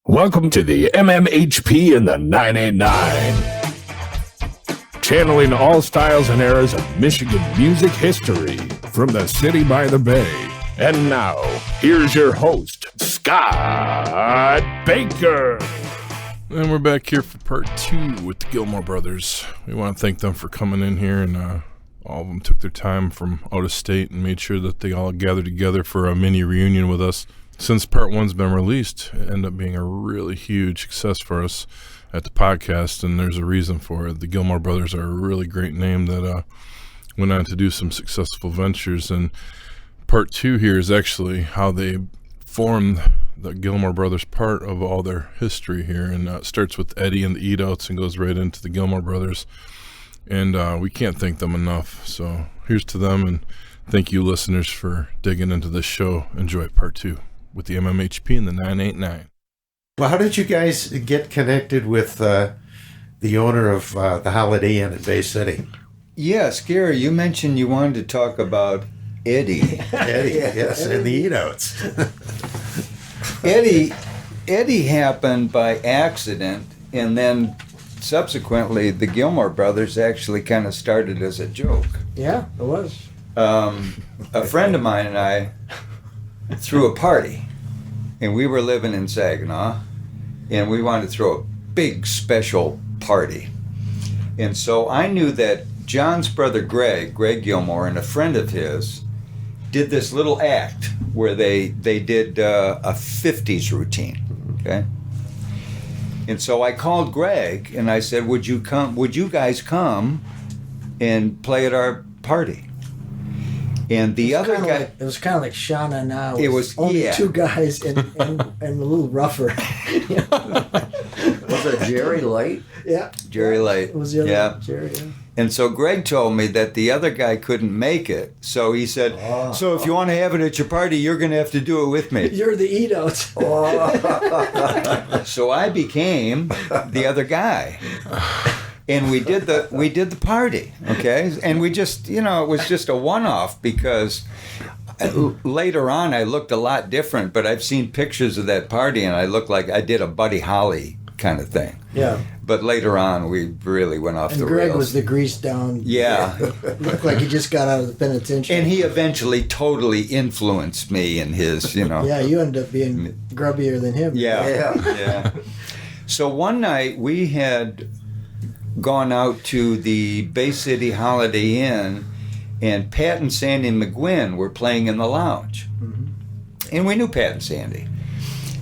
Welcome to the MMHP in the 989. Channeling all styles and eras of Michigan music history from the city by the bay. And now, here's your host, Scott Baker. And we're back here for part 2 with the Gilmour Brothers. We want to thank them for coming in here, and all of them took their time from out of state and made sure that they all gathered together for a mini reunion with us. Since part 1's been released, it ended up being a really huge success for us at the podcast, and there's a reason for it. The Gilmour Brothers are a really great name that went on to do some successful ventures, and part 2 here is actually how they formed the Gilmour Brothers part of all their history here, and it starts with Eddie and the Eat-Outs and goes right into the Gilmour Brothers, and we can't thank them enough. So here's to them, and thank you listeners for digging into this show. Enjoy part 2 with the MMHP and the 989. Well, how did you guys get connected with the owner of the Holiday Inn in Bay City? Yes, Gary, you mentioned you wanted to talk about Eddie. Eddie, yes, and the Eat-Outs. Eddie happened by accident, and then subsequently the Gilmour Brothers actually kind of started as a joke. Yeah, it was. A friend of mine and I threw a party, and we were living in Saginaw, and we wanted to throw a big special party. And so I knew that John's brother Greg Gilmour, and a friend of his, did this little act where they did a 50s routine, okay? And so I called Greg and I said, would you guys come and play at our party? And the other guy... it was kind of like ShaNaNa. It was only two guys and a little rougher. Was it Jerry Light? Yeah. Jerry Light. It was the other Jerry, yeah. And so Greg told me that the other guy couldn't make it. So he said, so if you want to have it at your party, you're going to have to do it with me. You're the Eat-Outs. So I became the other guy. And we did the party, okay? And we just, it was just a one-off because later on I looked a lot different, but I've seen pictures of that party and I looked like I did a Buddy Holly kind of thing. Yeah. But later on we really went off the rails. And Greg was the greased down. Yeah. Looked like he just got out of the penitentiary. And he eventually totally influenced me in his, Yeah, you ended up being grubbier than him. Yeah. So one night we had gone out to the Bay City Holiday Inn, and Pat and Sandy McGuinn were playing in the lounge. Mm-hmm. And we knew Pat and Sandy.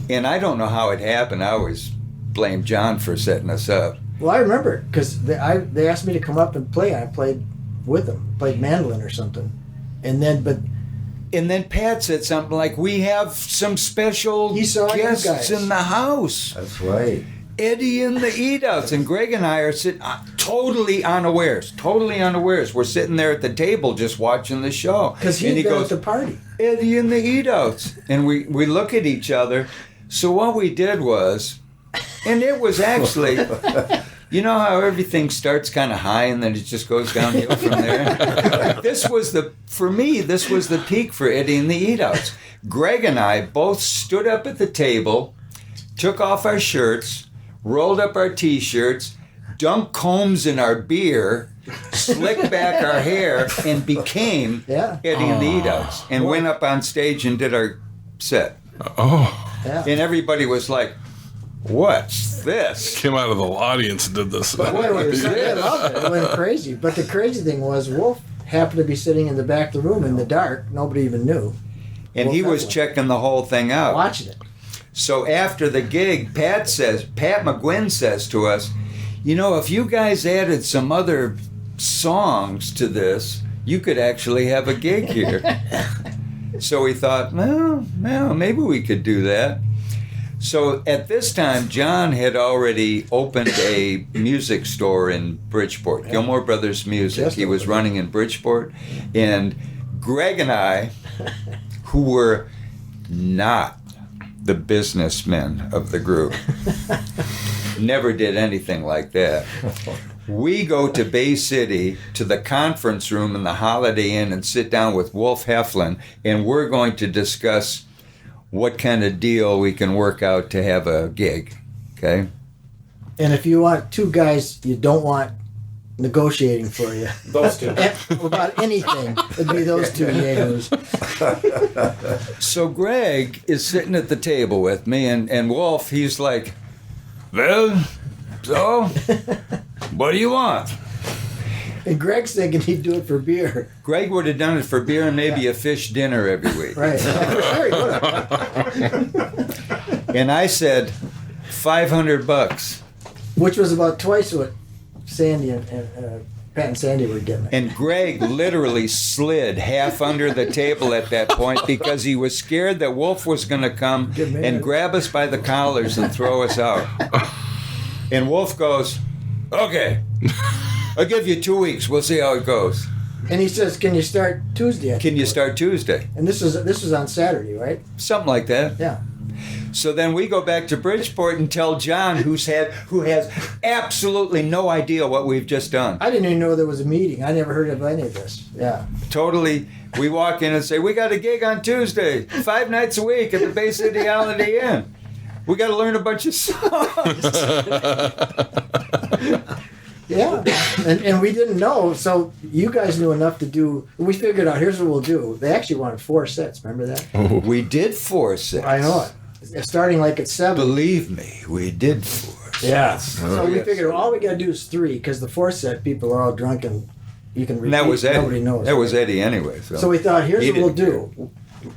And I don't know how it happened. I always blame John for setting us up. Well, I remember, because they asked me to come up and play. I played with them, played mandolin or something. And then Pat said something like, we have some special guests in the house. That's right. Eddie and the Eat-Outs, and Greg and I are sitting totally unawares. We're sitting there at the table just watching the show. Because he goes at the party. Eddie and the Eat-Outs. And we look at each other. So what we did was, and it was actually, you know how everything starts kind of high and then it just goes downhill from there? This was the peak for Eddie and the Eat-Outs. Greg and I both stood up at the table, took off our shirts, rolled up our T-shirts, dumped combs in our beer, slicked back our hair, and became Eddie and the Eat-Outs, and went up on stage and did our set. Yeah. And everybody was like, what's this? Came out of the audience and did this. They loved it. It went crazy. But the crazy thing was, Wolf happened to be sitting in the back of the room in the dark. Nobody even knew. And he was checking the whole thing out. Watching it. So after the gig, Pat McGuinn says to us, if you guys added some other songs to this, you could actually have a gig here. So we thought, well, maybe we could do that. So at this time, John had already opened a music store in Bridgeport, Gilmour Brothers Music. He was running in Bridgeport. And Greg and I, who were not the businessmen of the group, never did anything like that. We go to Bay City to the conference room in the Holiday Inn and sit down with Wolf Heflin, and we're going to discuss what kind of deal we can work out to have a gig. Okay. And if you want two guys you don't want negotiating for you Those two. about anything, it'd be those two yahoos. So Greg is sitting at the table with me, and Wolf, he's like, well, so, what do you want? And Greg's thinking he'd do it for beer. Greg would have done it for beer and maybe a fish dinner every week. Right. Sure, he would've. And I said, $500. Which was about twice what Sandy and Pat and Sandy were getting. And Greg literally slid half under the table at that point because he was scared that Wolf was going to come Get mad. and grab us by the collars and throw us out. And Wolf goes, okay, I'll give you 2 weeks. We'll see how it goes. And he says, "Can you start Tuesday?" I Can you think. start Tuesday? And this was on Saturday, right? Something like that. Yeah. So then we go back to Bridgeport and tell John, who has absolutely no idea what we've just done. I didn't even know there was a meeting. I never heard of any of this. Yeah. Totally. We walk in and say, we got a gig on Tuesday, 5 nights a week at the Bay City Holiday Inn. We got to learn a bunch of songs. Yeah. And we didn't know, so you guys knew enough to do. We figured out, here's what we'll do. They actually wanted 4 sets. Remember that? We did 4 sets. I know it. Starting like at 7. Believe me, we did 4 sets. Yeah. So we yes. figured all we got to do is 3 because the 4th set people are all drunk and you can repeat. And that was Eddie. Nobody knows. That was Eddie anyway. So we thought, here's He what we'll didn't do.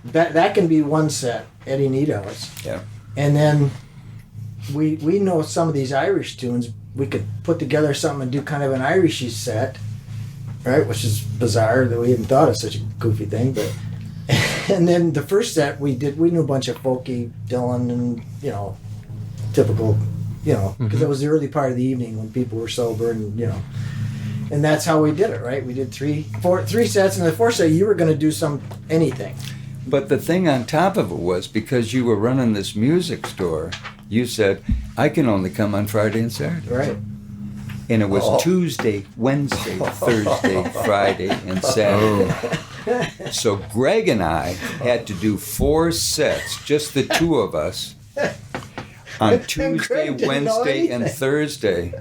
That can be 1 set, Eddie Needhouse. Yeah. And then we know some of these Irish tunes. We could put together something and do kind of an Irishy set, right? Which is bizarre that we hadn't thought of such a goofy thing. But and then the first set we knew a bunch of folky Dylan and typical, because it was the early part of the evening when people were sober and and that's how we did it, right? We did 3 sets, and the 4th set you were going to do anything. But the thing on top of it was, because you were running this music store, you said, I can only come on Friday and Saturday. Right. And it was Tuesday, Wednesday, Thursday, Friday, and Saturday. So Greg and I had to do 4 sets, just the 2 of us, on Tuesday, Greg didn't know Wednesday, and anything. Thursday.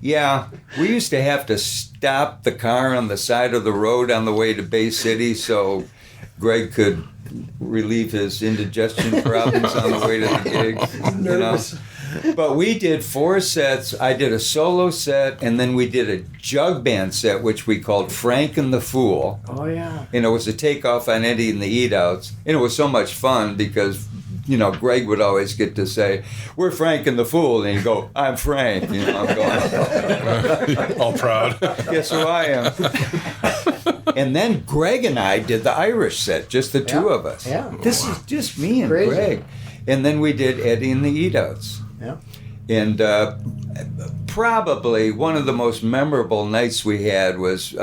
Yeah, we used to have to stop the car on the side of the road on the way to Bay City so Greg could relieve his indigestion problems on the way to the gig. Nervous. But we did 4 sets. I did a solo set, and then we did a jug band set, which we called Frank and the Fool. Oh yeah. And it was a takeoff on Eddie and the Eat Outs. And it was so much fun because, Greg would always get to say, we're Frank and the Fool. And he'd go, I'm Frank. I'm going, All proud. guess who I am? And then Greg and I did the Irish set, just the 2 of us. Yeah. This is just me and Crazy. Greg. And then we did Eddie and the Eat Outs. Yeah. And probably one of the most memorable nights we had was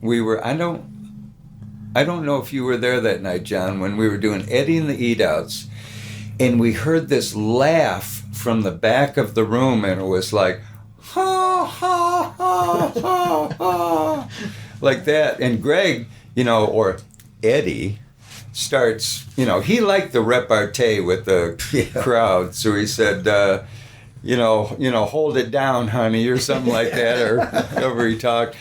we were, I don't know if you were there that night, John, when we were doing Eddie and the Eat Outs. And we heard this laugh from the back of the room, and it was like, ha, ha, ha, ha, ha, like that. And Greg, or Eddie, starts, he liked the repartee with the crowd. So he said, hold it down, honey, or something like that, or however he talked.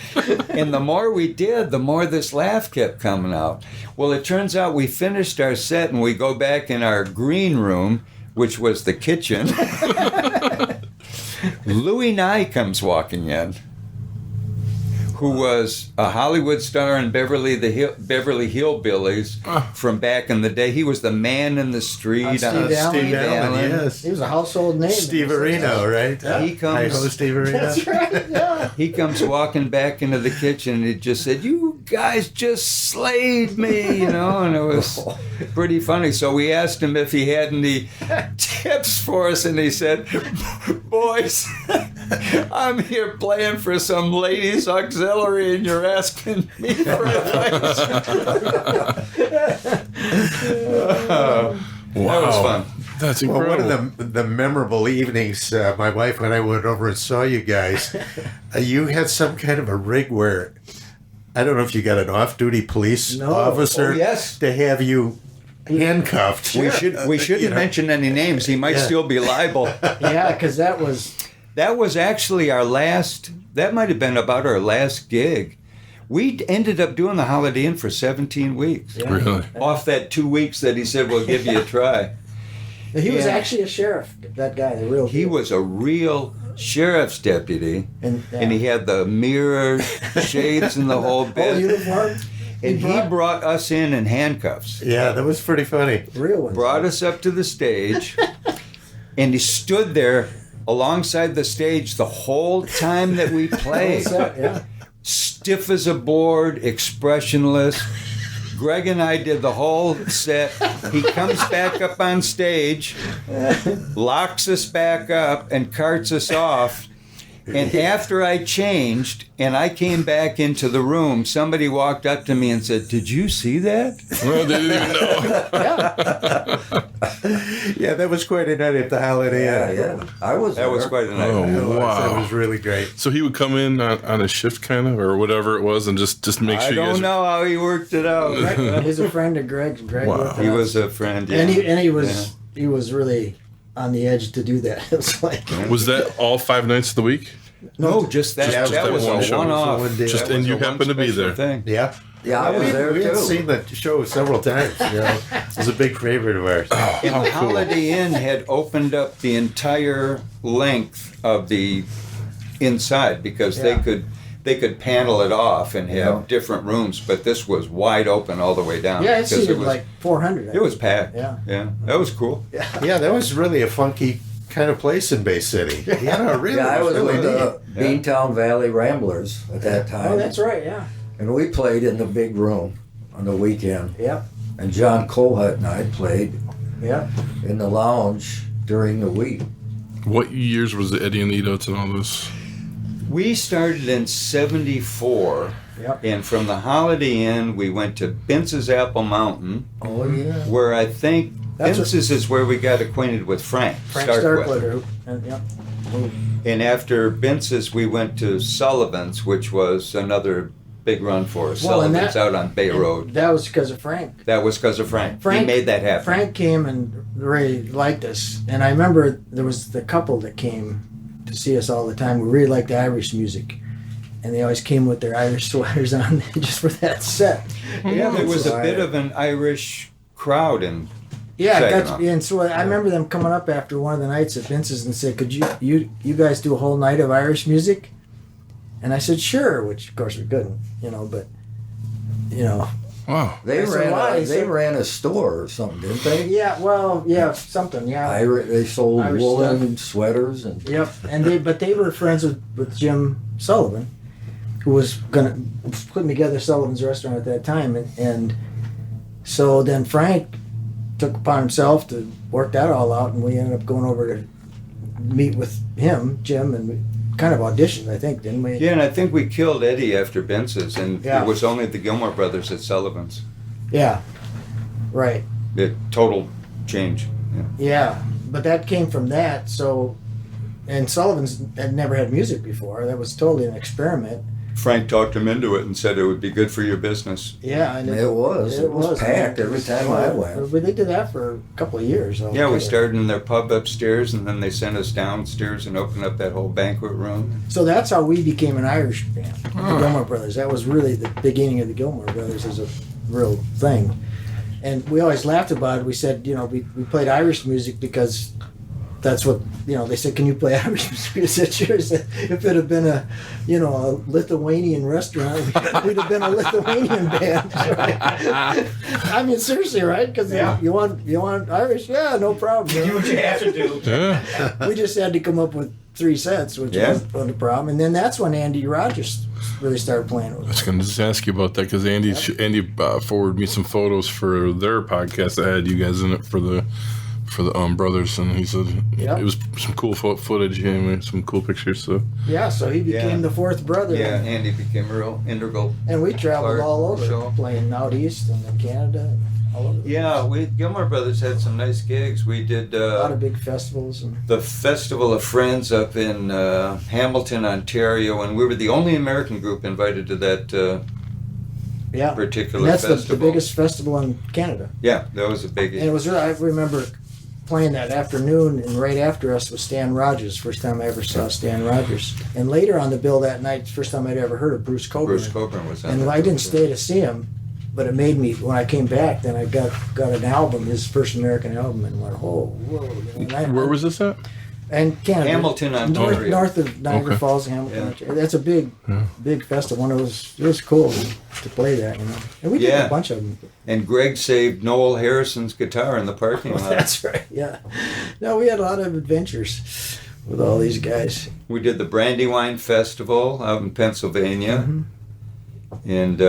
And the more we did, the more this laugh kept coming out. Well, it turns out we finished our set and we go back in our green room, which was the kitchen. Louis Nye comes walking in, who was a Hollywood star in Beverly Hillbillies from back in the day. He was the man in the street. On Steve Allen. Steve Allen, yes. He was a household name. Steve Areno, right? He comes. Hi-ho, Steve Areno. That's right. Yeah. He comes walking back into the kitchen and he just said, you guys just slayed me, and it was pretty funny. So we asked him if he had any tips for us, and he said, boys, I'm here playing for some ladies auxiliary and you're asking me for advice. That was fun. That's Well, incredible. one of the memorable evenings, my wife and I went over and saw you guys. You had some kind of a rig where, I don't know if you got an off-duty police No. officer Oh, yes. to have you handcuffed. We shouldn't mention any names. He might still be liable. Yeah, because that was actually our last. That might have been about our last gig. We ended up doing the Holiday Inn for 17 weeks. Yeah. Really? Off that 2 weeks that he said, we'll give you a try. He was actually a sheriff, that guy, the real He deal. was a real sheriff's deputy, and he had the mirror, shades, and the whole bit. Uniform. And he brought us in handcuffs. Yeah, that was pretty funny. Real ones. Brought us up to the stage, and he stood there alongside the stage the whole time that we played. Yeah. Stiff as a board, expressionless. Greg and I did the whole set. He comes back up on stage, locks us back up, and carts us off. And after I changed and I came back into the room, somebody walked up to me and said, "Did you see that?" Well, they didn't even know. Yeah, that was quite a night at the Holiday Inn. Yeah. I was That was there. quite a night. Oh, wow. That was really great. So he would come in on a shift kind of, or whatever it was, and just make sure I you guys... don't know how he worked it out. He's a friend of Greg's. Greg Wow. worked with He us. was a friend, yeah. And he was really on the edge to do that. It was like Was that all 5 nights of the week? No, just that. Just that that was one a show. one-off. One day. Just That and was you a one happened to be special there. thing. Yeah. Yeah, I was there we had too. seen the show several times. You know. It was a big favorite of ours. And the Holiday Inn had opened up the entire length of the inside because Yeah. they could panel it off and have Yeah. different rooms, but this was wide open all the way down. yeah, it because seated was, like 400. it was packed. Yeah. That was cool. Yeah, that was really a funky kind of place in Bay City. Yeah, really. Yeah, I was really with the neat. Beantown Valley Ramblers at that time. Oh, that's right. Yeah. And we played in the big room on the weekend. Yep. And John Colhut and I played Yep. in the lounge during the week. What years was it, Eddie and the Edots and all this? We started in 74, Yep. and from the Holiday Inn, we went to Bince's Apple Mountain, Oh, yeah. where I think That's Bince's is where we got acquainted with Frank Frank Starkweather. Starkweather. And, yep. And after Bince's, we went to Sullivan's, which was another big run for us. Well, and Sullivan's out on Bay Road. That was because of Frank. That was because of Frank. He made that happen. Frank came and really liked us, and I remember there was the couple that came to see us all the time. We really liked the Irish music, and they always came with their Irish sweaters on just for that set. Yeah, there was a Right. bit of an Irish crowd in. Yeah, Saginaw. and so I remember them coming up after one of the nights at Vince's and said, "Could you guys do a whole night of Irish music?" And I said, "Sure," which of course we couldn't, but Wow. They I said, why? He said- ran a store or something, didn't they? yeah, something, yeah. They sold Irish woolen sweaters and Yep, and they were friends with Jim Sullivan, who was putting together Sullivan's Restaurant at that time, and so then Frank took upon himself to work that all out, and we ended up going over to meet with him, Jim, and we kind of auditioned, I think, didn't we? Yeah, and I think we killed Eddie after Bince's, and Yeah. it was only the Gilmour Brothers at Sullivan's. Yeah, right. It total change. Yeah. Yeah, but that came from that. So, and Sullivan's had never had music before. That was totally an experiment. Frank talked him into it and said it would be good for your business. Yeah, and it was packed every time I went. But they did that for a couple of years. Yeah, we altogether. started in their pub upstairs, and then they sent us downstairs and opened up that whole banquet room. So that's how we became an Irish band, the Gilmour Brothers. That was really the beginning of the Gilmour Brothers as a real thing. And we always laughed about it. We said, we played Irish music because that's what, they said, "Can you play Irish music?" We said, "Sure." I said, if it had been a Lithuanian restaurant, we'd have been a Lithuanian band. I mean, seriously, right? Because you want Irish? Yeah, no problem. Do what you have to do. Yeah. We just had to come up with 3 sets, which wasn't a problem. And then that's when Andy Rogers really started playing with I us. was going to just ask you about that because Andy forwarded me some photos for their podcast that had you guys in it for the brothers, and he said Yep. it was some cool footage, some cool pictures. So Yeah, so he became the fourth brother. Yeah, Andy became a real integral. And we traveled part all of the over, show. playing out east and in Canada, and all over. Yeah, Gilmour Brothers had some nice gigs. We did A lot of big festivals. And the Festival of Friends up in Hamilton, Ontario, and we were the only American group invited to that particular and that's festival. the biggest festival in Canada. Yeah, that was a big. And it was really, I remember playing that afternoon, and right after us was Stan Rogers. First time I ever saw Stan Rogers. And later on the bill that night, first time I'd ever heard of Bruce Cockburn. Bruce Cockburn was on And that I didn't too. stay to see him, but it made me, when I came back, then I got an album, his first American album, and went, oh, whoa. And Where was this at? And Canada. Hamilton, Ontario. North of Niagara Okay. Falls, Hamilton. Ontario. That's a big festival. And it was cool to play that, you know. And we did Yeah. a bunch of them. And Greg saved Noel Harrison's guitar in the parking lot. That's right, yeah. No, we had a lot of adventures with all these guys. We did the Brandywine Festival out in Pennsylvania, Mm-hmm. and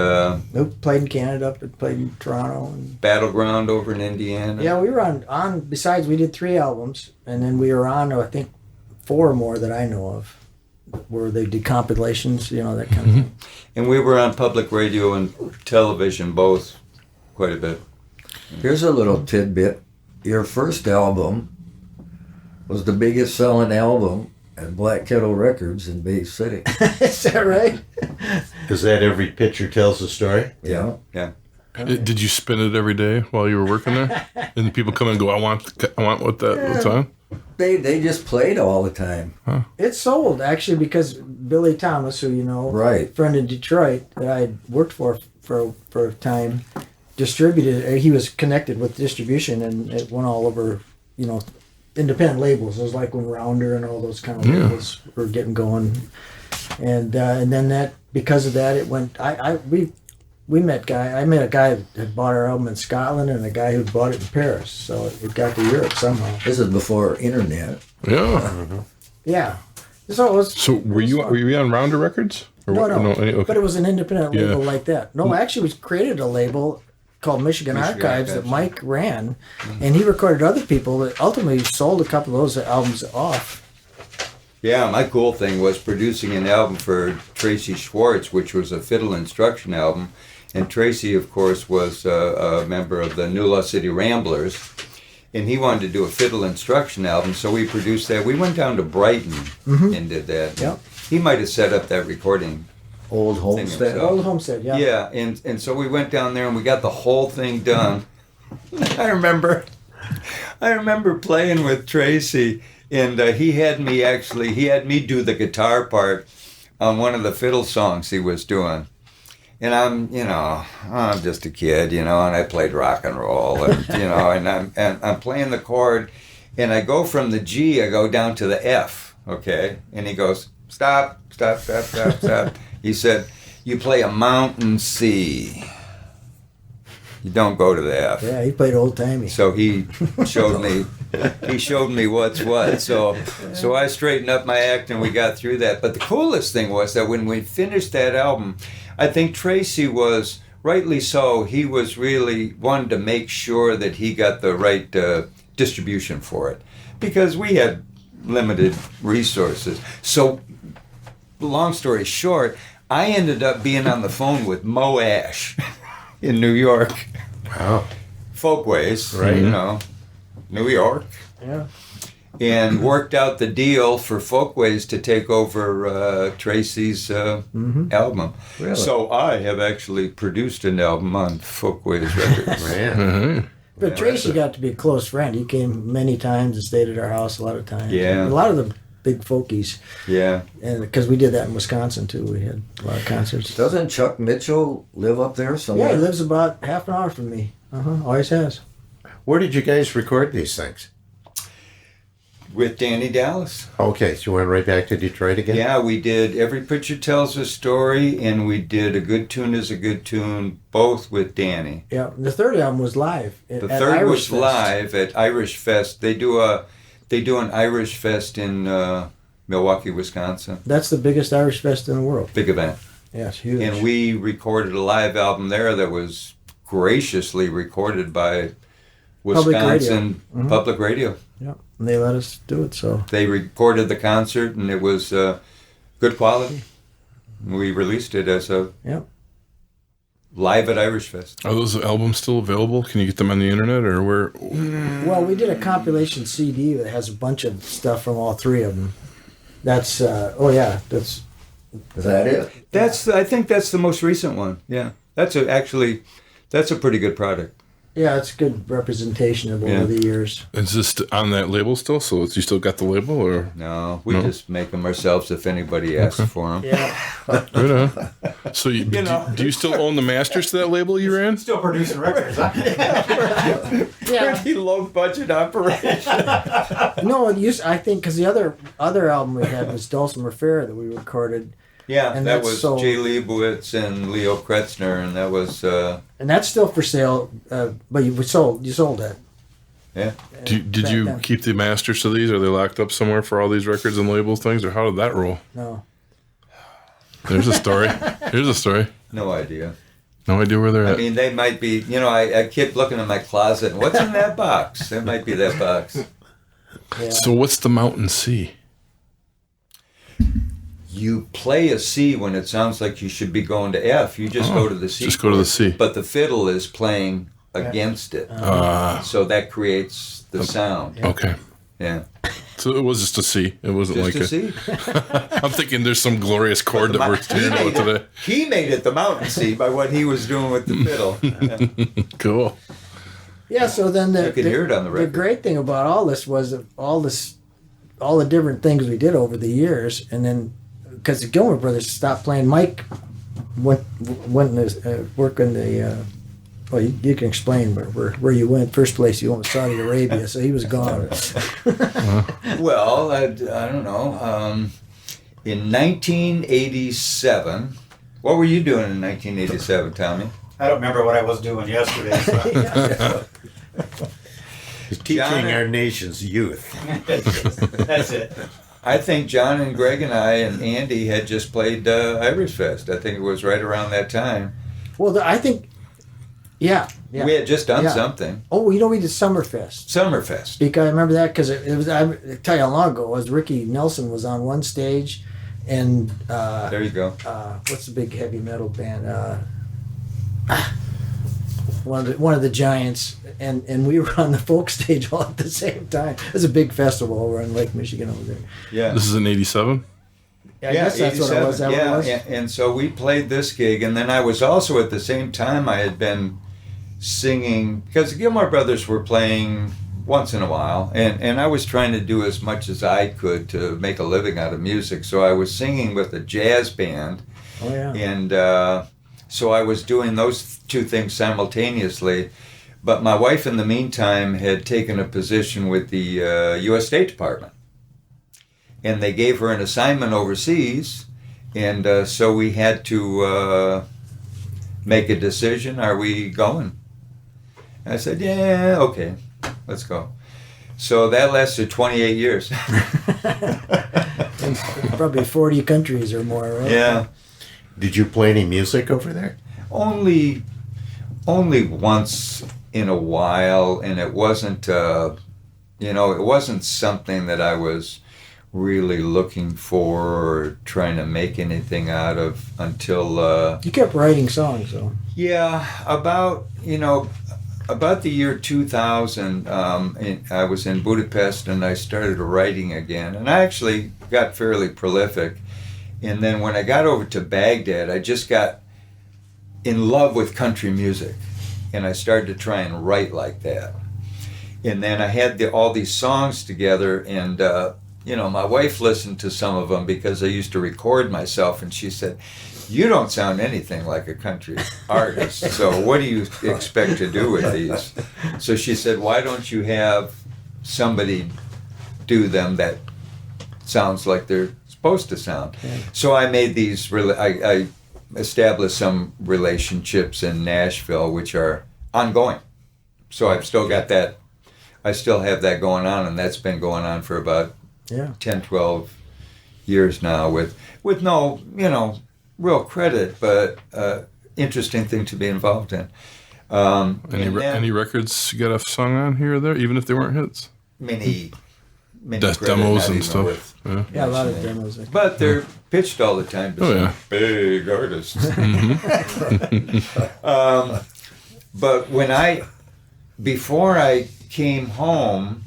We played in Canada, played in Toronto. And, Battleground over in Indiana. yeah, we were on, besides we did 3 albums, and then we were on, I think, 4 more that I know of, where they did compilations, you know, that kind of thing. And we were on public radio and television both quite a bit. Here's a little tidbit. Your first album was the biggest selling album at Black Kettle Records in Bay City. Is that right? Is that every picture tells a story? Yeah. Did you spin it every day while you were working there? And people come and go, I want what's on? They just played all the time. It sold, actually, because Billy Thomas, who you know, Right. friend in Detroit that I worked for a time, distributed. He was connected with distribution, and it went all over, you know, independent labels. It was like when Rounder and all those kind of labels were getting going, and then that, because of that, it went. We met I met a guy that had bought our album in Scotland, and a guy who bought it in Paris. So it got to Europe somehow. This is before internet. Yeah. Yeah. So it was. So were you on Rounder Records? Or No, what? no. Okay. But it was an independent label Yeah. like that. No, actually, we created a label called Michigan Archives that Mike ran, and he recorded other people that ultimately sold a couple of those albums off. Yeah, my cool thing was producing an album for Tracy Schwartz, which was a fiddle instruction album. And Tracy, of course, was a member of the New Law City Ramblers. And he wanted to do a fiddle instruction album, so we produced that. We went down to Brighton and did that. Yep. He might have set up that recording. Old Homestead. himself. Old Homestead, yeah. Yeah, and so we went down there and we got the whole thing done. I remember playing with Tracy, and he had me do the guitar part on one of the fiddle songs he was doing. And I'm just a kid, and I played rock and roll, and and I'm playing the chord, and I go from the G, I go down to the F, okay? And he goes, stop. He said, you play a mountain C. You don't go to the F. Yeah, he played old timey. So he showed me what's what. So I straightened up my act and we got through that. But the coolest thing was that when we finished that album, I think Tracy was, rightly so, he was really wanted to make sure that he got the right distribution for it. Because we had limited resources. So, long story short, I ended up being on the phone with Mo Ash in New York. Wow. Folkways, Right. New York. Yeah. And worked out the deal for Folkways to take over Tracy's album. Really? So I have actually produced an album on Folkways Records. Man. But Yeah, Tracy that's got to be a close friend. He came many times and stayed at our house a lot of times. Yeah. A lot of the big folkies. Yeah. And because we did that in Wisconsin, too. We had a lot of concerts. Doesn't Chuck Mitchell live up there somewhere? Yeah, he lives about half an hour from me. Always has. Where did you guys record these things? With Danny Dallas. Okay, so you went right back to Detroit again? Yeah, we did Every Picture Tells a Story, and we did A Good Tune is a Good Tune, both with Danny. Yeah, the third album was live. The third was live at Irish Fest. They do an Irish Fest in Milwaukee, Wisconsin. That's the biggest Irish fest in the world. Big event. Yeah, it's huge. And we recorded a live album there that was graciously recorded by Wisconsin Public Radio. Yeah, and they let us do it, so. They recorded the concert, and it was good quality. We released it as a live at Irish Fest. Are those albums still available? Can you get them on the internet, or where? Well, we did a compilation CD that has a bunch of stuff from all 3 of them. That's, Is that it? I think that's the most recent one. Yeah. That's a pretty good product. Yeah, it's good representation of Yeah. over the years. Is this on that label still? So you still got the label, or No, we No? just make them ourselves if anybody asks for them. Yeah. right on. So do you still own the masters to that label you ran? Still producing records, huh? Yeah. Pretty low budget operation. No, I think because the other album we had was Dulcimer Fair that we recorded, Yeah, And that that's was sold. Jay Leibowitz and Leo Kretzner, and that was and that's still for sale. But you sold that. yeah. Did back you then. keep the masters to these? Are they locked up somewhere for all these records and labels things, or how did that roll? No. There's a story. Here's a story. No idea. No idea where they're I at. mean, they might be. I kept looking in my closet. And what's in that box? There might be that box. Yeah. So what's the Mountain C? You play a C when it sounds like you should be going to F. You just go to the C. Just go to the C. But the fiddle is playing against it, so that creates the sound. Okay. Yeah, So it was just a C. It wasn't just like a C. I'm thinking there's some glorious chord that we're hearing about today. He made it the mountain C by what he was doing with the fiddle. Yeah. Cool. Yeah. So then You could hear it on the record. The great thing about all this was all the different things we did over the years, and then because the Gilmour Brothers stopped playing, Mike went to work in the. Well, you can explain where you went. First place you went was Saudi Arabia, so he was gone. Well, I don't know. In 1987, what were you doing in 1987, Tommy? I don't remember what I was doing yesterday. So. Teaching John- our nation's youth. That's it. I think John and Greg and I and Andy had just played Irish Fest. I think it was right around that time. Well, I think, yeah. We had just done Yeah. something. Oh, we did Summerfest. Summerfest. Because I remember that because it was. I tell you how long ago it was. Ricky Nelson was on one stage, and There you go. what's the big heavy metal band? One of the giants, and we were on the folk stage all at the same time. It was a big festival over in Lake Michigan over there. Yeah. This is in '87. Yeah, I guess that's what it was. That yeah, what it was? and so we played this gig, and then I was also at the same time I had been singing because the Gilmour Brothers were playing once in a while, and I was trying to do as much as I could to make a living out of music. So I was singing with a jazz band, Oh yeah. and so I was doing those two things simultaneously. But my wife, in the meantime, had taken a position with the U.S. State Department. And they gave her an assignment overseas, and so we had to make a decision. Are we going? And I said, yeah, okay, let's go. So that lasted 28 years. Probably 40 countries or more, right? Yeah. Did you play any music over there? Only once in a while, and it wasn't, it wasn't something that I was really looking for or trying to make anything out of until You kept writing songs, though. about the year 2000. I was in Budapest and I started writing again, and I actually got fairly prolific. And then when I got over to Baghdad, I just got in love with country music, and I started to try and write like that. And then I had all these songs together, and my wife listened to some of them because I used to record myself, and she said, "You don't sound anything like a country artist, so what do you expect to do with these?" So she said, "Why don't you have somebody do them that sounds like they're supposed to sound?" Yeah. So I made these, I established some relationships in Nashville, which are ongoing. So I've still got that, I still have that going on, and that's been going on for about 10, 12 years now with no, real credit, but interesting thing to be involved in. Any records you got a song on here or there, even if they weren't hits? Many That's credit, demos not and even stuff. worth Yeah. Yeah, a lot of mentioning. demos. But they're pitched all the time to Oh, some yeah. big artists. But before I came home,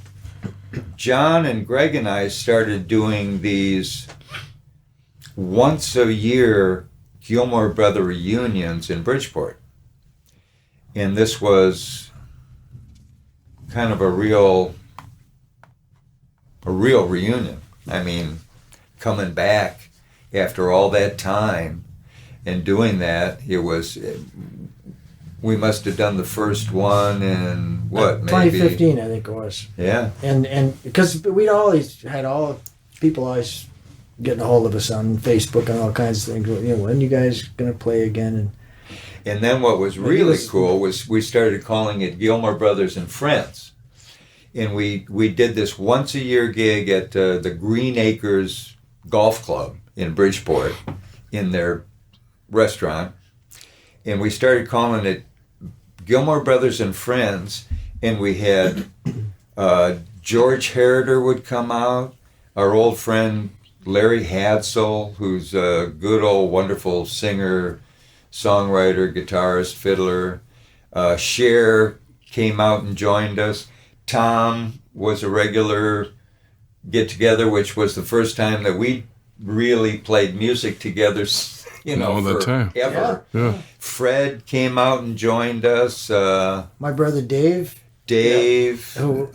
John and Greg and I started doing these once a year Gilmour Brother reunions in Bridgeport. And this was kind of a real reunion. I mean, coming back after all that time and doing that, we must have done the first one in what, maybe 2015, I think it was. Yeah. And because we'd always had people always getting a hold of us on Facebook and all kinds of things. When you guys gonna play again? And then what was really cool was we started calling it Gilmour Brothers and Friends. And we did this once a year gig at the Green Acres Golf Club in Bridgeport in their restaurant. And we started calling it Gilmour Brothers and Friends. And we had George Heriter would come out, our old friend Larry Hadsell, who's a good old wonderful singer, songwriter, guitarist, fiddler. Cher came out and joined us. Tom was a regular get-together, which was the first time that we really played music together, All that time. forever. Yeah. Fred came out and joined us. My brother Dave, who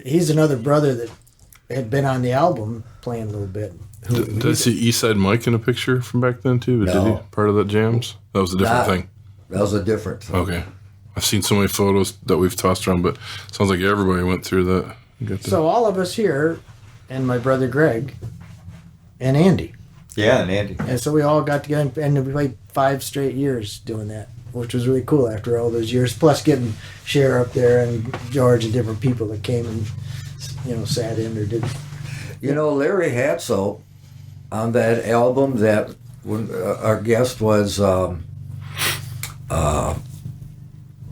he's another brother that had been on the album playing a little bit. Did I see Eastside Mike in a picture from back then too? No. Did he part of that jams? That was a different thing. That was a different thing. Okay. I've seen so many photos that we've tossed around, but it sounds like everybody went through that. So all of us here, and my brother Greg, and Andy. Yeah, and Andy. And so we all got together, and we played 5 straight years doing that, which was really cool after all those years. Plus getting Cher up there and George and different people that came and sat in or did. Larry Hadsell on that album that when our guest was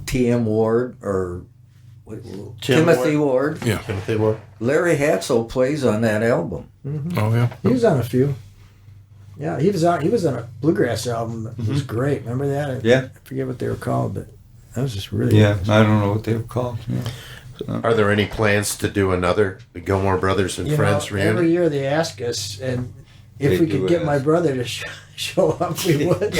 T.M. Ward or Timothy Ward. Yeah. Timothy Ward. Larry Hadsell plays on that album. Mm-hmm. Oh yeah. He was on a few. Yeah, he was on a bluegrass album that was great. Remember that? Yeah. I forget what they were called, but that was just really Yeah, I don't know what they were called. Yeah. Are there any plans to do another Gilmour Brothers and Friends reunion? Every year they ask us, and if They we do could get ask. my brother to show up, we would.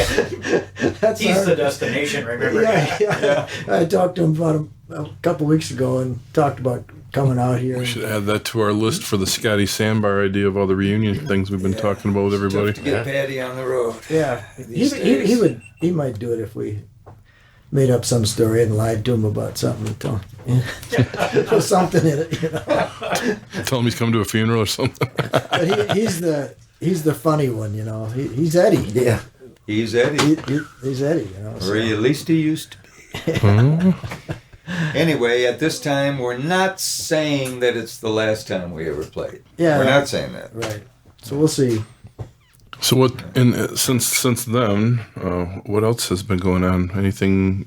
That's He's our- the destination, remember? Yeah. I talked to him about a couple weeks ago and talked about coming out here. We should add that to our list for the Scotty Sandbar idea of all the reunion things we've been talking about with everybody. To get Patty on the road. Yeah, These days. he might do it if we made up some story and lied to him about something. There's something in it, Tell him he's coming to a funeral or something. But he's the funny one, He's Eddie. Yeah. He's Eddie. He's Eddie, Or at least he used to be. Anyway, at this time, we're not saying that it's the last time we ever played. Yeah. We're not saying that. Right. So we'll see. So what? And since then, what else has been going on? Anything?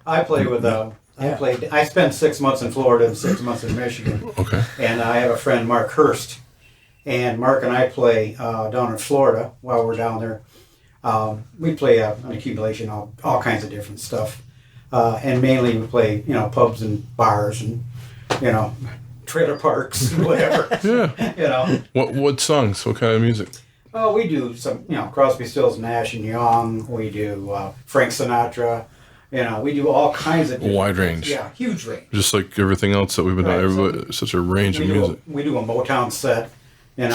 I played with I spent 6 months in Florida and 6 months in Michigan. Okay. And I have a friend, Mark Hurst. And Mark and I play down in Florida while we're down there. We play an accumulation of all kinds of different stuff. And mainly we play, pubs and bars and, trailer parks and whatever. Yeah. What songs? What kind of music? Oh, we do some, Crosby, Stills, Nash and Young. We do Frank Sinatra. We do all kinds of A wide range. Yeah, huge range. Just like everything else that we've been Right, doing. Everybody, such a range of music. We do a Motown set, and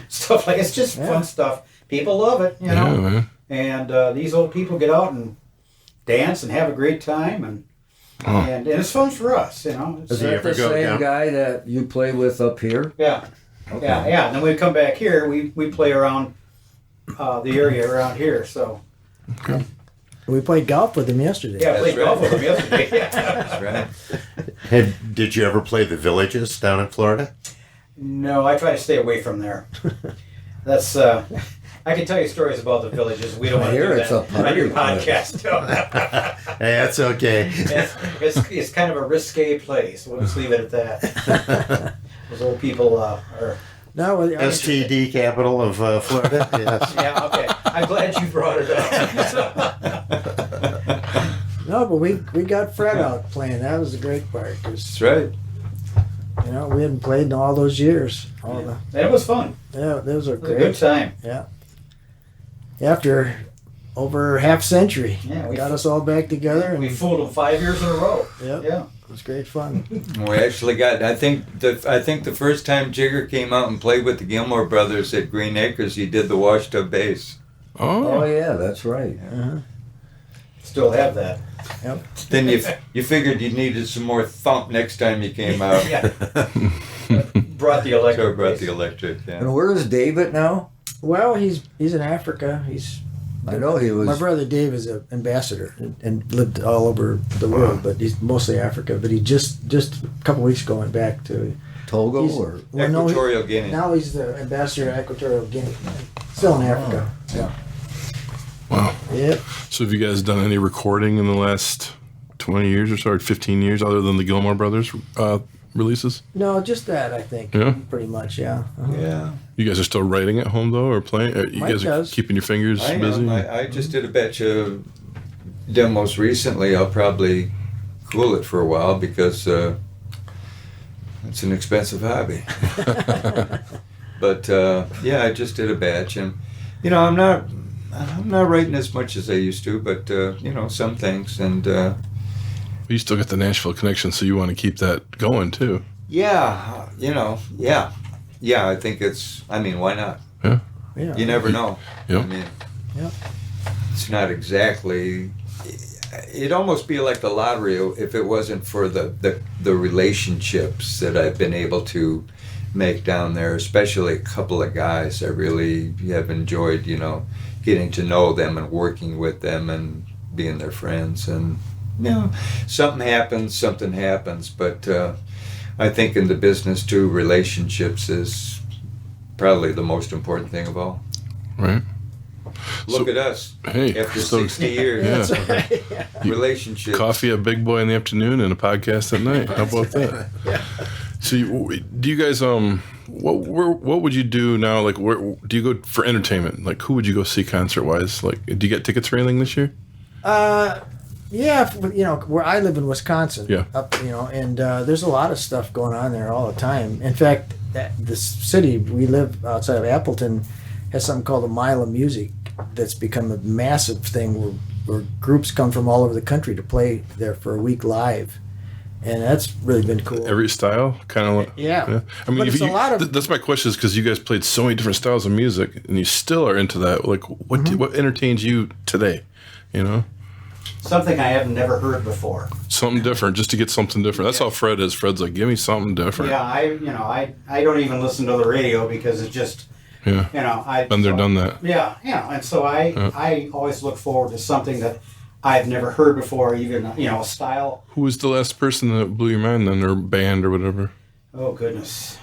stuff like it's just fun stuff. People love it, Yeah, man. And these old people get out and dance and have a great time, and it's fun for us, It's, Is that the same guy that you play with up here? yeah. Okay. Yeah. And then we come back here. We play around the area around here. So We played golf with him yesterday. yeah, I played That's golf right. with him yesterday. That's right. Did you ever play the Villages down in Florida? No, I try to stay away from there. That's I can tell you stories about the Villages. We don't want to Here do it's that a on your party podcast. Hey, that's okay. it's kind of a risque place. We'll just leave it at that. Those old people are. No, STD capital of Florida. Yes. Yeah, okay. I'm glad you brought it up. no, but we got Fred out playing. That was the great part. 'Cause, That's right. we hadn't played in all those years. And it was fun. Those are It was a great. good time. Yeah. After over half century. Yeah, we got us all back together. We And fooled them 5 years in a row. Yep. Yeah. it was great fun. We actually got. I think the first time Jigger came out and played with the Gilmour Brothers at Green Acres, he did the washtub bass. Oh yeah, that's right. Still have that. Yep. Then you figured you needed some more thump next time you came out. Yeah. Brought the electric. So I brought bass. the electric. Yeah. And where is David now? Well, he's in Africa. I know he was. My brother Dave is an ambassador and lived all over the world, but he's mostly Africa. But he just a couple weeks ago went back to Togo he's- or well, no, he- Equatorial Guinea. now he's the ambassador to Equatorial Guinea. Still in Africa. Yeah. Wow. Yep. So have you guys done any recording in the last 20 years or so, or 15 years, other than the Gilmour Brothers releases? No, just that I think. Yeah? Pretty much. Yeah. Uh-huh. Yeah. You guys are still writing at home, though, or playing? You Mike guys are does. keeping your fingers I busy? am. I just did a batch of demos recently. I'll probably cool it for a while because it's an expensive hobby. But yeah, I just did a batch, and I'm not writing as much as I used to, but some things, and You still got the Nashville connection, so you want to keep that going, too. yeah, yeah. I think it's. I mean, why not? Yeah. You never know. Yeah. I mean, Yep. it's not exactly. It'd almost be like the lottery if it wasn't for the relationships that I've been able to make down there, especially a couple of guys I really have enjoyed, getting to know them and working with them and being their friends. And, something happens. But I think in the business, too, relationships is probably the most important thing of all. Right? Look So- at us. Hey, After so 60 years, Yeah. That's right. Yeah. relationships. Coffee at Big Boy in the afternoon and a podcast at night. How about that? So, do you guys what would you do now? Like, where do you go for entertainment? Like, who would you go see concert wise? Like, do you get tickets for anything this year? Yeah, where I live in Wisconsin. Yeah. Up, and there's a lot of stuff going on there all the time. In fact, the city we live outside of Appleton has something called a Mile of Music that's become a massive thing where groups come from all over the country to play there for a week live. And that's really been cool. Every style, kind of. Yeah. I mean, But if it's a you, lot of- that's my question, is because you guys played so many different styles of music, and you still are into that. Like, what what entertains you today? Something I have never heard before. Something different, just to get something different. That's how Fred is. Fred's like, give me something different. Yeah, I don't even listen to the radio because it's just, Yeah. Been there, done that. Yeah, and so I always look forward to something that I've never heard before, even a style. Who was the last person that blew your mind then, or band or whatever? Oh goodness.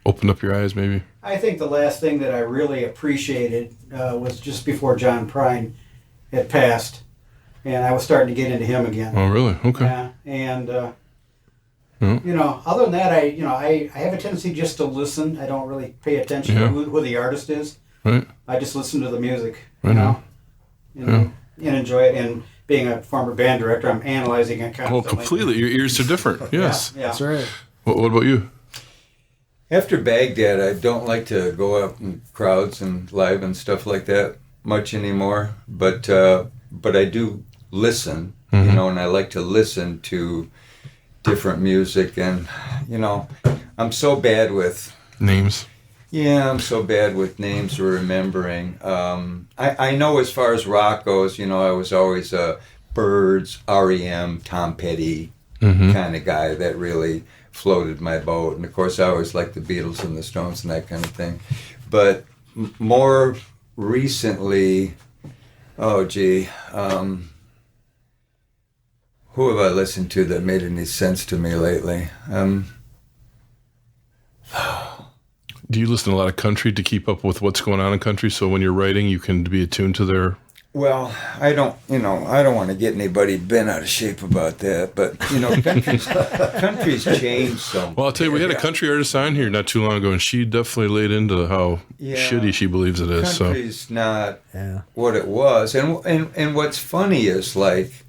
Opened up your eyes, maybe. I think the last thing that I really appreciated was just before John Prine had passed, and I was starting to get into him again. Oh, really? Okay. Yeah, and other than that, I have a tendency just to listen. I don't really pay attention to who the artist is. Right. I just listen to the music, Right. and enjoy it. And being a former band director, I'm analyzing it Oh, constantly. completely. Your ears are different. Yes. Yeah. That's right. What about you? After Baghdad, I don't like to go out in crowds and live and stuff like that much anymore. But I do listen, and I like to listen to different music. And I'm so bad with Names. Yeah, I'm so bad with names or remembering. I know as far as rock goes, I was always a Byrds, REM, Tom Petty kind of guy that really floated my boat. And of course, I always liked the Beatles and the Stones and that kind of thing. But more recently, who have I listened to that made any sense to me lately? Do you listen to a lot of country to keep up with what's going on in country? So when you're writing, you can be attuned to their. Well, I don't want to get anybody bent out of shape about that, but country's changed so much. Well, I'll tell you, we had a country artist on here not too long ago, and she definitely laid into how shitty she believes it is. So Country's not what it was, and what's funny is like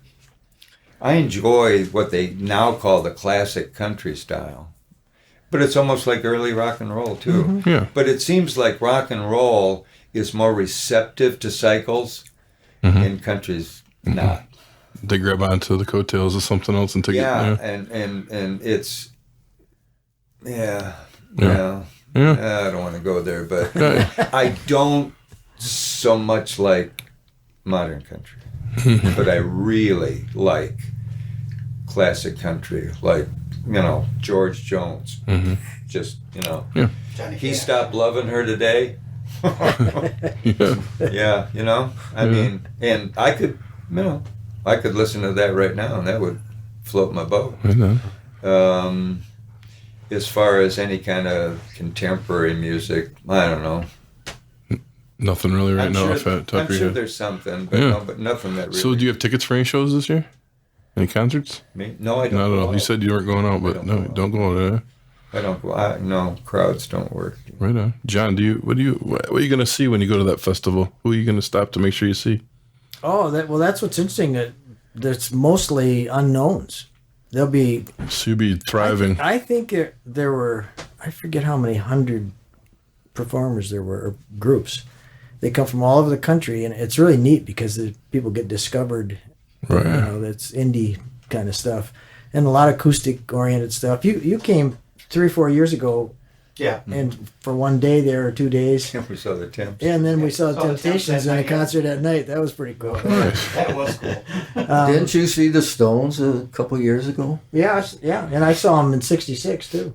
I enjoy what they now call the classic country style, but it's almost like early rock and roll too. yeah, But it seems like rock and roll is more receptive to cycles. in countries not. They grab onto the coattails of something else and take Yeah, it. and it's Yeah. I don't want to go there, but I don't so much like modern country, but I really like classic country, like George Jones. Just Johnny he Cash. stopped loving her today. Yeah, I mean, and I could listen to that right now, and that would float my boat. As far as any kind of contemporary music, I don't know. Nothing really right now. I'm off that top I'm of your sure head. there's something, but, Yeah. no, but nothing that really. So, do you have tickets for any shows this year? Any concerts? Me? No, I don't. Not at go all. You out. said you weren't going out, but don't no, go out. don't go out. I don't go. No, crowds don't work. Right on. John, what are you going to see when you go to that festival? Who are you going to stop to make sure you see? Oh, that's what's interesting. That's mostly unknowns. There'll be. So you'll be thriving. I think there were. I forget how many hundred performers there were, or groups. They come from all over the country, and it's really neat because the people get discovered. Right. That's indie kind of stuff, and a lot of acoustic oriented stuff. You came 3 or 4 years ago, Yeah. and for one day there or 2 days. We saw the Temps. And then we saw Saw the Temptations Temps that in a night, yeah. concert at night. That was pretty cool. That was cool. Didn't you see the Stones a couple years ago? Yeah, and I saw them in '66 too.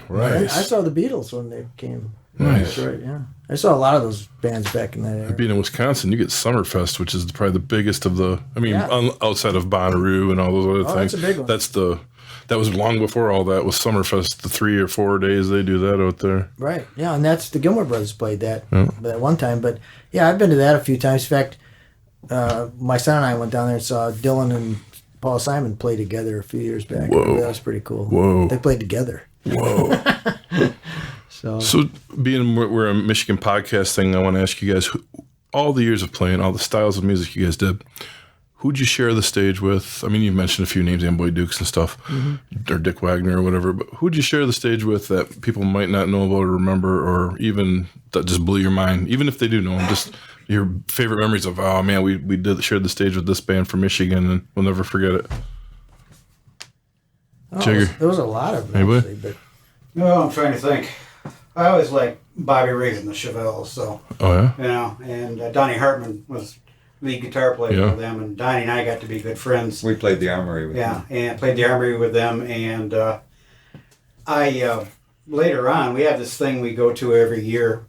Right. I saw the Beatles when they came. Nice. That's right. Yeah, I saw a lot of those bands back in that era. Being in Wisconsin, you get Summerfest, which is probably the biggest of the. I mean, Yeah. outside of Bonnaroo and all those other things. That's a big one. That was long before all that was Summerfest. The 3 or 4 days they do that out there. Right. Yeah, and that's the Gilmour Brothers played that one time. But yeah, I've been to that a few times. In fact, my son and I went down there and saw Dylan and Paul Simon play together a few years back. Whoa. That was pretty cool. Whoa. They played together. Whoa. So being we're a Michigan podcast thing, I want to ask you guys, all the years of playing, all the styles of music you guys did, who'd you share the stage with? I mean, you've mentioned a few names, Amboy Dukes and stuff, or Dick Wagner or whatever, but who'd you share the stage with that people might not know about or remember, or even that just blew your mind, even if they do know them, just your favorite memories of, oh man, we shared the stage with this band from Michigan and we'll never forget it. Jigger. there was a lot of them, Anybody? actually, but No, I'm trying to think. I always liked Bobby Riggs and the Chevelles, so Oh yeah? and Donnie Hartman was lead guitar player Yeah. for them, and Donnie and I got to be good friends. We played the Armory with Yeah, them. and played the Armory with them, and I later on we have this thing we go to every year.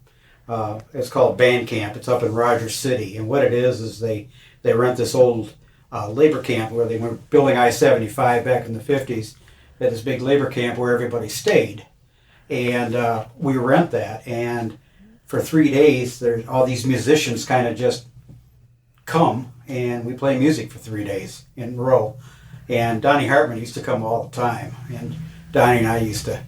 It's called Band Camp. It's up in Rogers City, and what it is they rent this old labor camp where they were building I-75 back in the 50s. They had this big labor camp where everybody stayed, and we rent that. And for 3 days, there's all these musicians kind of just come, and we play music for 3 days in a row. And Donnie Hartman used to come all the time, and Donnie and I used to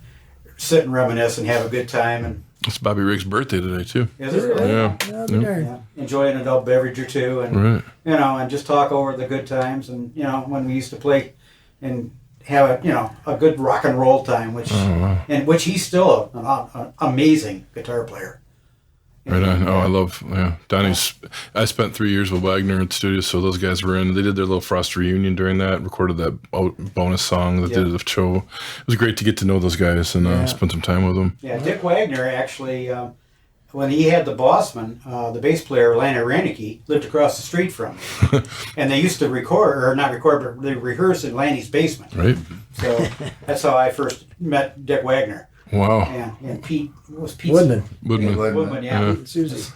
sit and reminisce and have a good time. And It's Bobby Riggs' birthday today too. is it really? Yeah. yeah, they're there. Yeah, enjoy an adult beverage or two, and Right. and just talk over the good times, and when we used to play and have a good rock and roll time, which which he's still an amazing guitar player. Right on. Oh, I love, Donnie's. I spent 3 years with Wagner at the studio, so those guys were in. They did their little Frost reunion during that, recorded that bonus song that they did at the show. It was great to get to know those guys and spend some time with them. Yeah, Dick Wagner actually, when he had the Bossman, the bass player Lana Reinecke lived across the street from him, and they used to but they rehearsed in Lanny's basement. Right? So that's how I first met Dick Wagner. Wow. And Pete, what was Pete? Woodman, Woodman. Woodman, yeah. Yeah. Susie.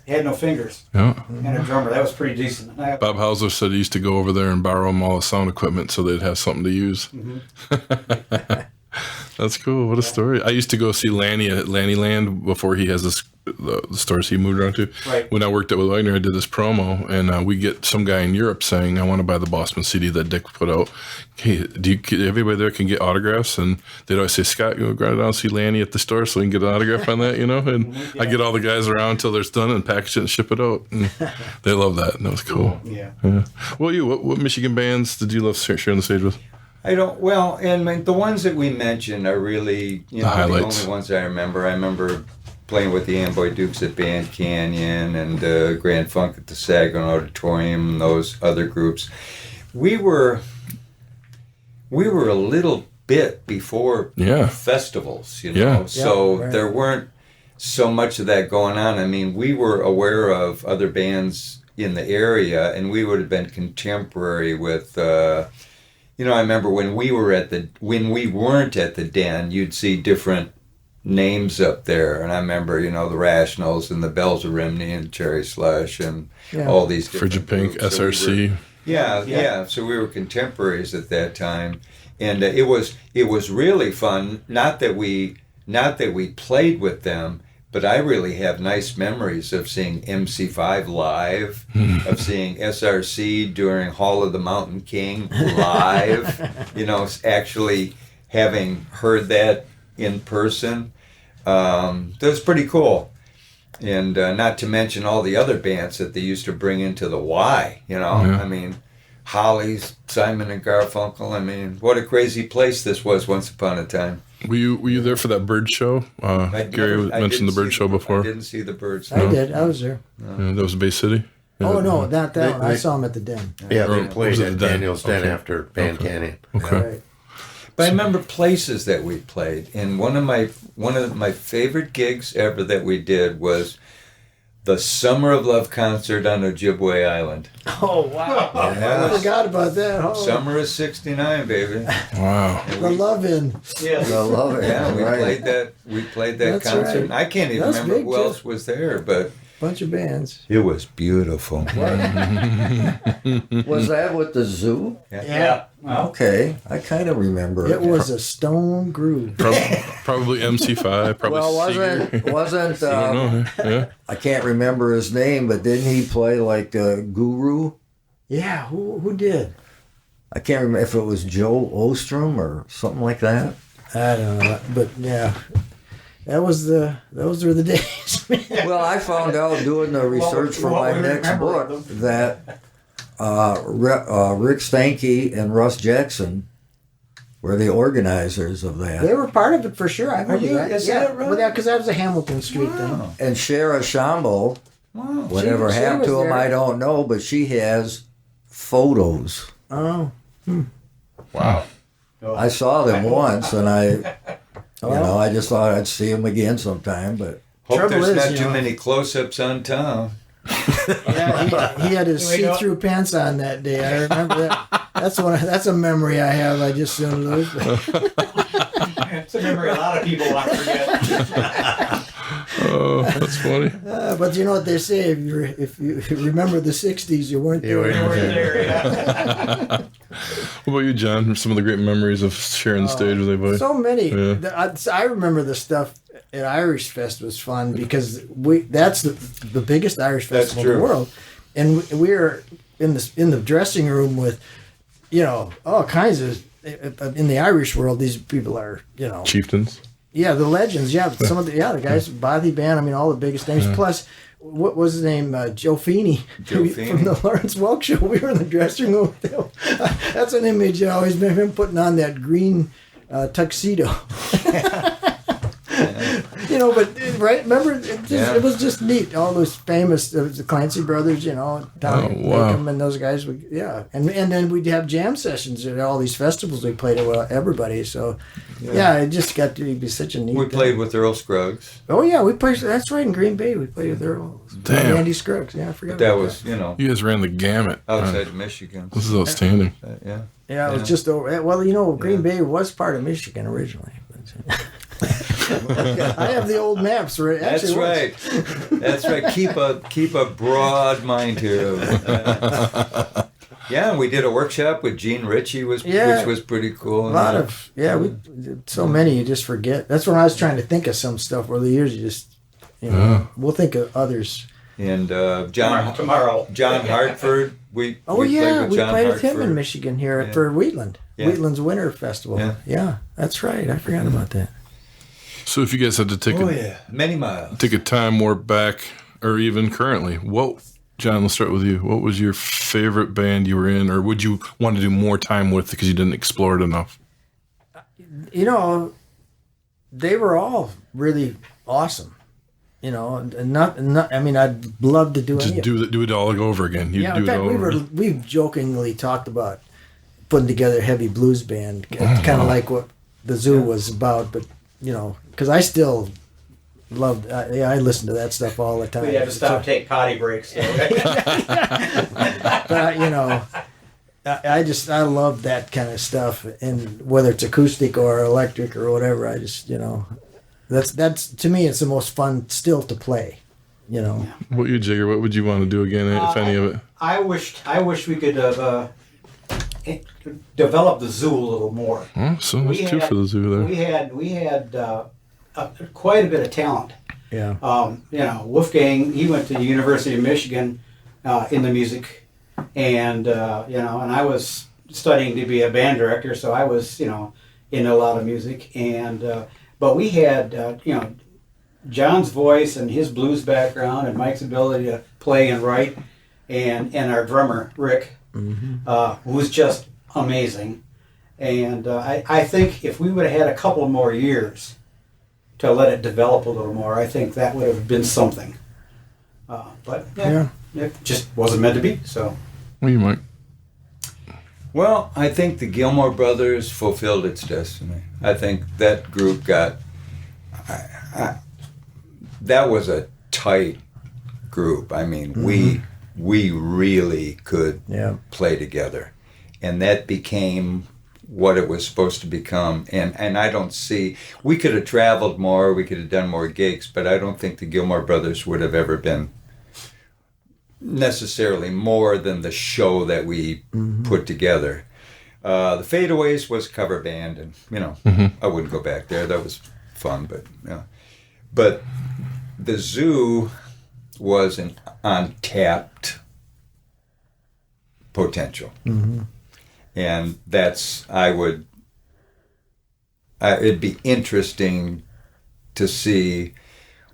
Had no fingers Yeah. and a drummer. That was pretty decent. Bob Hauser said he used to go over there and borrow them all the sound equipment so they'd have something to use. That's cool. What a story. I used to go see Lanny at Lannyland before he has the stores he moved around to. Right. When I worked at Wagner, I did this promo, and we get some guy in Europe saying, I want to buy the Bossman CD that Dick put out. Hey, everybody there can get autographs? And they'd always say, Scott, you want to go down and see Lanny at the store so we can get an autograph on that, And I get all the guys around until it's done and package it and ship it out. And they love that, and that was cool. Yeah. What Michigan bands did you love sharing the stage with? And the ones that we mentioned are really, the highlights. only ones I remember. I remember playing with the Amboy Dukes at Band Canyon and Grand Funk at the Saginaw Auditorium and those other groups. We were a little bit before festivals, you know, there weren't so much of that going on. I mean, we were aware of other bands in the area, and we would have been contemporary with, I remember when we weren't at the Den, you'd see different names up there, and I remember, the Rationals and the Bells of Rimney and Cherry Slush and all these different Frigid Pink, groups. SRC. So we were contemporaries at that time, and it was really fun. Not that we played with them, but I really have nice memories of seeing MC5 live, of seeing SRC during Hall of the Mountain King live. Actually having heard that in person. That was pretty cool. And not to mention all the other bands that they used to bring into the Y, I mean, Hollies, Simon and Garfunkel. I mean, what a crazy place this was once upon a time. Were you there for that bird show? Gary mentioned the bird show before. I didn't see the birds. I did. I was there. Yeah, that was Bay City? Oh, no, not that one. I saw them at the Den. Yeah, they played at at the Den? Daniel's Den after Band Canyon. Okay. Right. But I remember places that we played, and one of my favorite gigs ever that we did was the Summer of Love concert on Ojibwe Island. Oh, wow. I forgot about that. Oh. Summer of '69, baby. Wow. The Love-In. Yes. I love it. Yeah, we Right. played that. We played that That's concert. right. I can't even That's remember big, who else was there, but Bunch of bands. it was beautiful. Was that with the zoo? Yeah. Well, Okay, I kind of remember It was a stone groove. Probably MC5. Probably Well, Seeger. wasn't I don't know. Yeah. I can't remember his name, but didn't he play like Guru? Yeah, who did? I can't remember if it was Joe Ostrom or something like that. I don't know, but yeah, those were the days. Well, I found out doing the research for what my we next remember book that Rick Stanke and Russ Jackson were the organizers of that. They were part of it for sure. I remember you? that. Is yeah, that right? Well, yeah, because that was a Hamilton Street thing. And Shara Shambo, whatever She happened was to him, there. I don't know, but she has photos. Oh, Wow. I saw them once, and I just thought I'd see them again sometime, but Hope Trouble there's is, not you too know- many close-ups on Tom. yeah, he had his We don't- see-through pants on that day. I remember that. That's a memory I have. I just soon lose. it's a memory a lot of people want to forget. Oh, that's funny. But you know what they say: if you remember the '60s, you weren't there. We were there, yeah. What about you, John? Some of the great memories of sharing the stage with everybody? So many. Yeah. I remember the stuff at Irish Fest was fun because that's the biggest Irish That's festival in true. the world, and we were in the dressing room with, all kinds of. In the Irish world, these people are, Chieftains? yeah, the legends. Yeah, some of the guys, Bothy Band. I mean, all the biggest names. Plus, what was his name? Joe Feeney. Joe Feeney. From the Lawrence Welk Show. We were in the dressing room with him. That's an image I always remember him putting on that green tuxedo. But right? Remember, it was just neat. All those famous, the Clancy brothers, Tommy Wakem and those guys. And then we'd have jam sessions at all these festivals. We played it with everybody. So, it just got to be such a neat. We played with Earl Scruggs. Oh yeah, we played. That's right in Green Bay. We played with Earl. Damn. Andy Scruggs. Yeah, I forgot. That about was, You guys ran the gamut. outside Michigan. This is outstanding. Yeah. Yeah, it was just over. Well, Green Bay was part of Michigan originally. I have the old maps where it That's actually was. right. That's right. Keep a broad mind here. Yeah, and we did a workshop with Gene Ritchie, which was pretty cool. A lot of we did so many you just forget. That's when I was trying to think of some stuff. Over the years, you just we'll think of others. And John Hartford. We Oh played yeah, with we John played with him Hartford. in Michigan here Yeah. for Wheatland. Yeah. Wheatland's Winter Festival. Yeah. That's right. I forgot about that. So if you guys had to take Many miles. take a time warp back, or even currently, John, let's start with you. What was your favorite band you were in, or would you want to do more time with because you didn't explore it enough? They were all really awesome. You know, and not. I mean, I'd love to do Just do it all over again. You Yeah, do in fact, it over. we've jokingly talked about putting together a heavy blues band, kind of like what the zoo was about. But you know, because I still loved. I listen to that stuff all the time. We had to stop, take potty breaks. So. But you know, I love that kind of stuff, and whether it's acoustic or electric or whatever, I just that's to me it's the most fun still to play. You know. What you, Jigger? What would you want to do again, if any of it? I wish we could have developed the zoo a little more. Oh, so much too for the zoo there. We had quite a bit of talent. Yeah. You know, Wolfgang, he went to the University of Michigan in the music, and you know, and I was studying to be a band director, so I was, you know, in a lot of music, and but we had you know, John's voice and his blues background and Mike's ability to play and write, and our drummer Rick, who was just amazing, and I think if we would have had a couple more years to let it develop a little more, I think that would have been something. But it just wasn't meant to be. So. What do you, Mike? Well, I think the Gilmour Brothers fulfilled its destiny. I think that group got... that was a tight group. I mean, we really could play together. And that became what it was supposed to become. And I don't see... We could have traveled more, we could have done more gigs, but I don't think the Gilmour Brothers would have ever been necessarily more than the show that we put together. The Fadeaways was a cover band, and you know, I wouldn't go back there. That was fun, but but the zoo was an untapped potential, and that's it'd be interesting to see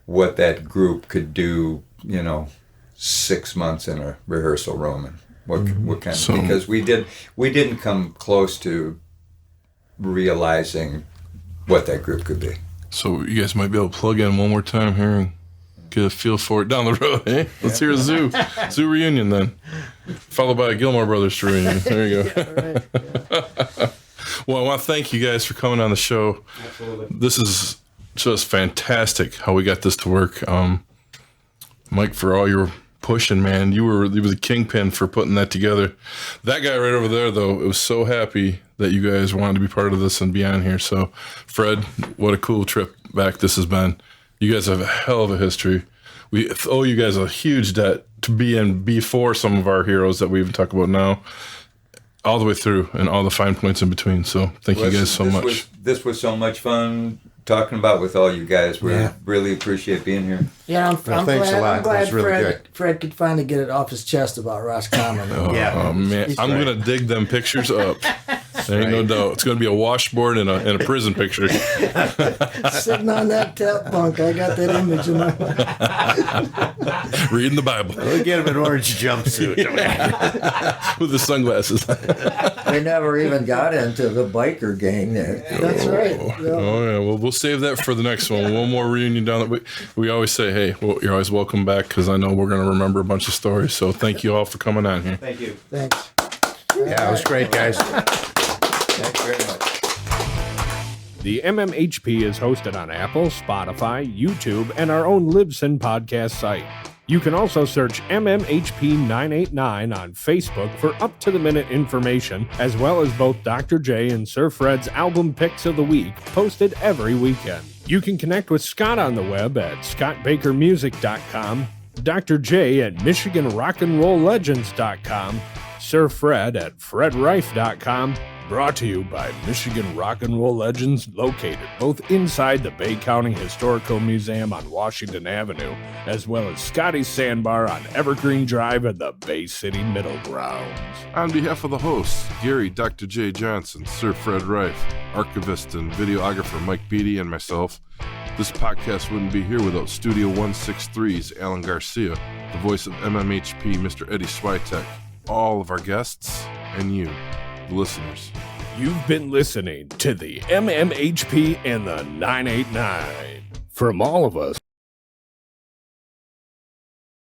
what that group could do. You know, 6 months in a rehearsal room, and what kind of, because we didn't come close to realizing what that group could be. So you guys might be able to plug in one more time here and get a feel for it down the road, eh? Let's hear a zoo reunion then, followed by a Gilmour Brothers reunion. There you go. Well, I want to thank you guys for coming on the show. Absolutely. This is just fantastic how we got this to work. Mike, for all your pushing, man, you were the kingpin for putting that together. That guy right over there, though, it was so happy that you guys wanted to be part of this and be on here. So, Fred, what a cool trip back this has been. You guys have a hell of a history. We owe you guys a huge debt to be in before some of our heroes that we even talk about now, all the way through and all the fine points in between. So, thank you guys so much. This was so much fun talking about with all you guys. We really appreciate being here. Yeah, I'm thanks glad, a lot. I'm glad That's really good. Fred could finally get it off his chest about Roscommon. Oh man, I'm gonna dig them pictures up. There ain't no doubt. It's gonna be a washboard and a prison picture. Sitting on that tap bunk, I got that image in my mind. Reading the Bible We'll get him an orange jumpsuit. with the sunglasses. We never even got into the biker gang there. That's right. Yeah. Oh yeah, well we'll save that for the next one. One more reunion down the way. We always say, hey, well, you're always welcome back because I know we're gonna remember a bunch of stories. So thank you all for coming on here. Thank you. Thanks. Yeah, it was great, guys. Thanks very much. The MMHP is hosted on Apple, Spotify, YouTube, and our own Libsyn podcast site. You can also search MMHP989 on Facebook for up-to-the-minute information, as well as both Dr. J and Sir Fred's album picks of the week, posted every weekend. You can connect with Scott on the web at scottbakermusic.com, Dr. J at michiganrockandrolllegends.com, Sir Fred at fredreif.com. Brought to you by Michigan Rock and Roll Legends, located both inside the Bay County Historical Museum on Washington Avenue, as well as Scotty's Sandbar on Evergreen Drive at the Bay City Middle Grounds. On behalf of the hosts, Gary, Dr. J. Johnson, Sir Fred Reif, archivist and videographer Mike Beatty, and myself, this podcast wouldn't be here without Studio 163's Alan Garcia, the voice of MMHP, Mr. Eddie Switek, all of our guests, and you, the listeners. You've been listening to the MMHP and the 989. From all of us